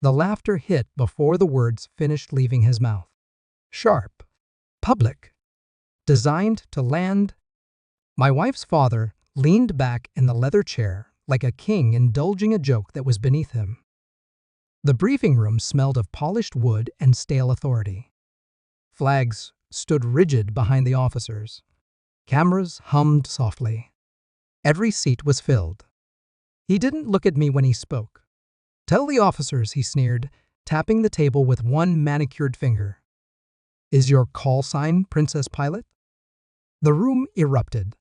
The laughter hit before the words finished leaving his mouth. Sharp. Public. Designed to land. My wife's father leaned back in the leather chair like a king indulging a joke that was beneath him. The briefing room smelled of polished wood and stale authority. Flags stood rigid behind the officers. Cameras hummed softly. Every seat was filled. He didn't look at me when he spoke. "Tell the officers," he sneered, tapping the table with one manicured finger. "Is your call sign Princess Pilot?" The room erupted.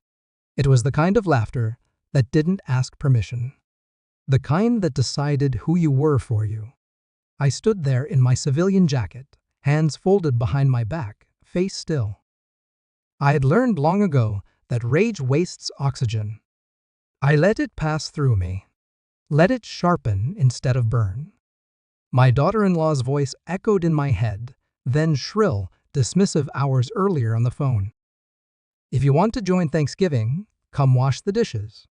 It was the kind of laughter that didn't ask permission. The kind that decided who you were for you. I stood there in my civilian jacket, hands folded behind my back, face still. I had learned long ago that rage wastes oxygen. I let it pass through me. Let it sharpen instead of burn. My daughter-in-law's voice echoed in my head, then shrill, dismissive hours earlier on the phone. "If you want to join Thanksgiving, come wash the dishes."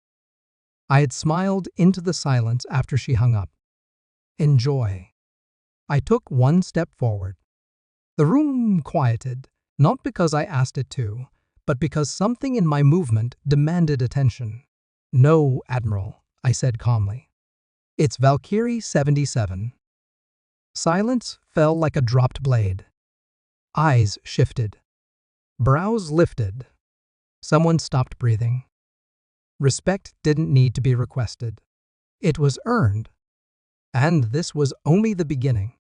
I had smiled into the silence after she hung up. Enjoy. I took one step forward. The room quieted, not because I asked it to, but because something in my movement demanded attention. "No, Admiral," I said calmly. "It's Valkyrie 77. Silence fell like a dropped blade. Eyes shifted. Brows lifted. Someone stopped breathing. Respect didn't need to be requested. It was earned. And this was only the beginning.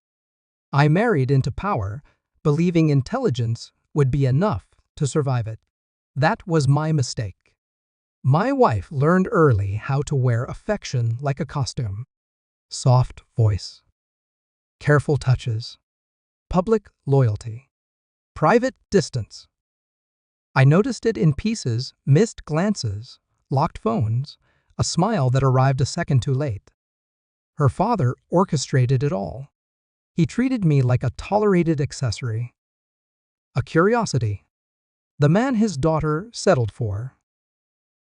I married into power, believing intelligence would be enough to survive it. That was my mistake. My wife learned early how to wear affection like a costume. Soft voice. Careful touches. Public loyalty. Private distance. I noticed it in pieces, missed glances, locked phones, a smile that arrived a second too late. Her father orchestrated it all. He treated me like a tolerated accessory. A curiosity. The man his daughter settled for.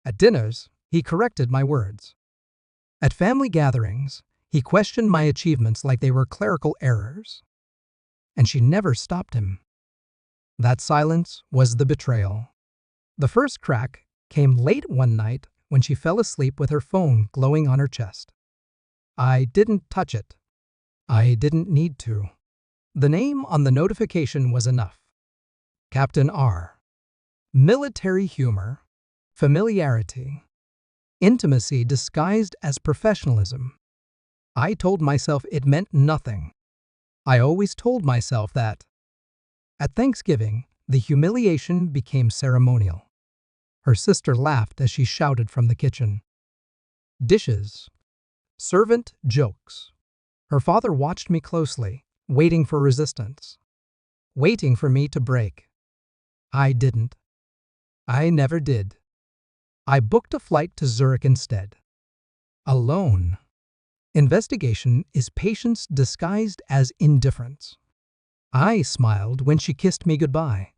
At dinners, he corrected my words. At family gatherings, he questioned my achievements like they were clerical errors. And she never stopped him. That silence was the betrayal. The first crack came late one night when she fell asleep with her phone glowing on her chest. I didn't touch it. I didn't need to. The name on the notification was enough. Captain R. Military humor, familiarity, intimacy disguised as professionalism. I told myself it meant nothing. I always told myself that. At Thanksgiving, the humiliation became ceremonial. Her sister laughed as she shouted from the kitchen. Dishes. Servant jokes. Her father watched me closely, waiting for resistance. Waiting for me to break. I didn't. I never did. I booked a flight to Zurich instead. Alone. Investigation is patience disguised as indifference. I smiled when she kissed me goodbye.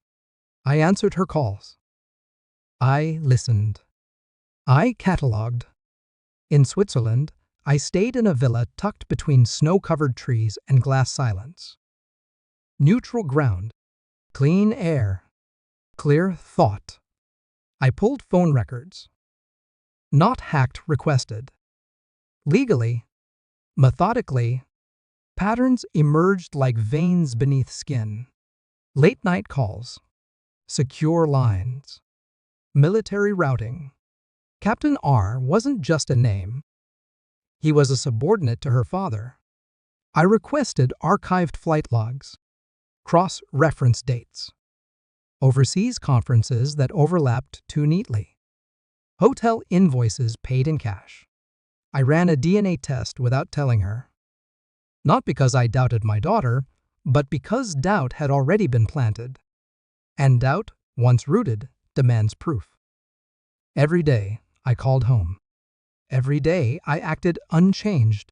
I answered her calls. I listened. I catalogued. In Switzerland, I stayed in a villa tucked between snow-covered trees and glass silence. Neutral ground, clean air, clear thought. I pulled phone records. Not hacked, requested. Legally, methodically, patterns emerged like veins beneath skin. Late-night calls, secure lines, military routing. Captain R wasn't just a name. He was a subordinate to her father. I requested archived flight logs, cross-reference dates, overseas conferences that overlapped too neatly, hotel invoices paid in cash. I ran a DNA test without telling her. Not because I doubted my daughter, but because doubt had already been planted. And doubt, once rooted, demands proof. Every day, I called home. Every day, I acted unchanged.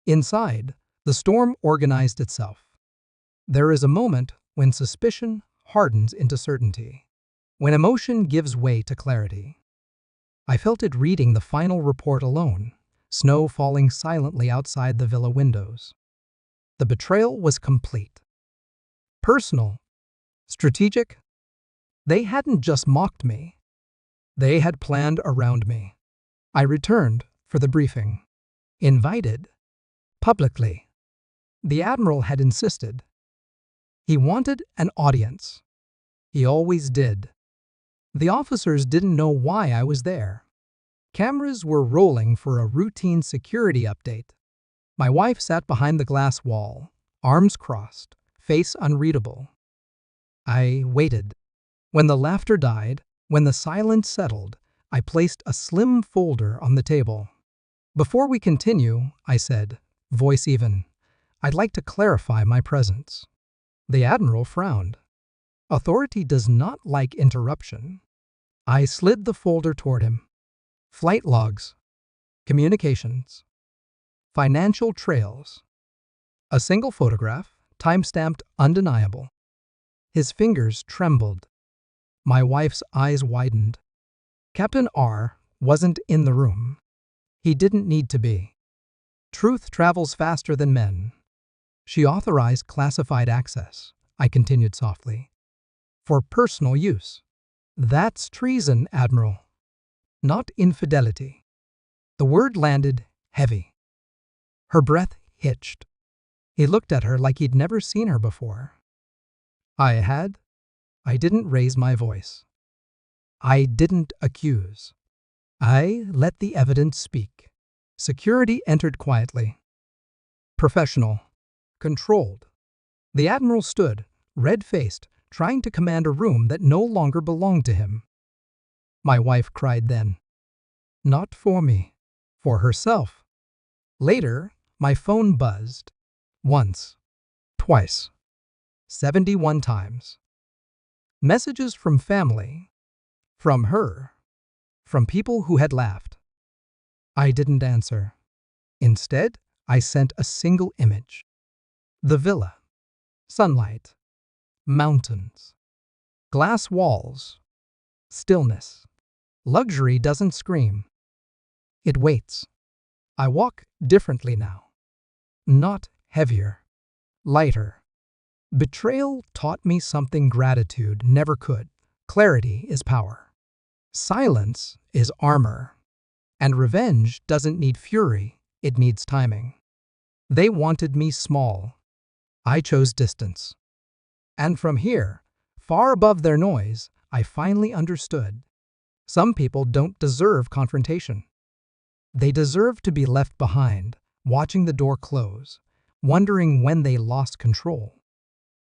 Inside, the storm organized itself. There is a moment when suspicion hardens into certainty, when emotion gives way to clarity. I felt it reading the final report alone, snow falling silently outside the villa windows. The betrayal was complete. Personal, strategic. They hadn't just mocked me. They had planned around me. I returned for the briefing. Invited. Publicly. The Admiral had insisted. He wanted an audience. He always did. The officers didn't know why I was there. Cameras were rolling for a routine security update. My wife sat behind the glass wall, arms crossed, face unreadable. I waited. When the laughter died, when the silence settled, I placed a slim folder on the table. "Before we continue," I said, voice even, "I'd like to clarify my presence." The Admiral frowned. Authority does not like interruption. I slid the folder toward him. Flight logs, communications, financial trails. A single photograph, time-stamped undeniable. His fingers trembled. My wife's eyes widened. Captain R wasn't in the room. He didn't need to be. Truth travels faster than men. She authorized classified access, I continued softly, for personal use. That's treason, Admiral, not infidelity. The word landed heavy. Her breath hitched. He looked at her like he'd never seen her before. I didn't raise my voice. I didn't accuse. I let the evidence speak. Security entered quietly. Professional. Controlled. The Admiral stood, red-faced, trying to command a room that no longer belonged to him. My wife cried then. Not for me. For herself. Later, my phone buzzed. Once. Twice. 71 times. Messages from family. From her. From people who had laughed. I didn't answer. Instead, I sent a single image. The villa. Sunlight. Mountains. Glass walls. Stillness. Luxury doesn't scream. It waits. I walk differently now. Not heavier. Lighter. Betrayal taught me something gratitude never could. Clarity is power. Silence is armor. And revenge doesn't need fury, it needs timing. They wanted me small. I chose distance. And from here, far above their noise, I finally understood. Some people don't deserve confrontation. They deserve to be left behind, watching the door close, wondering when they lost control.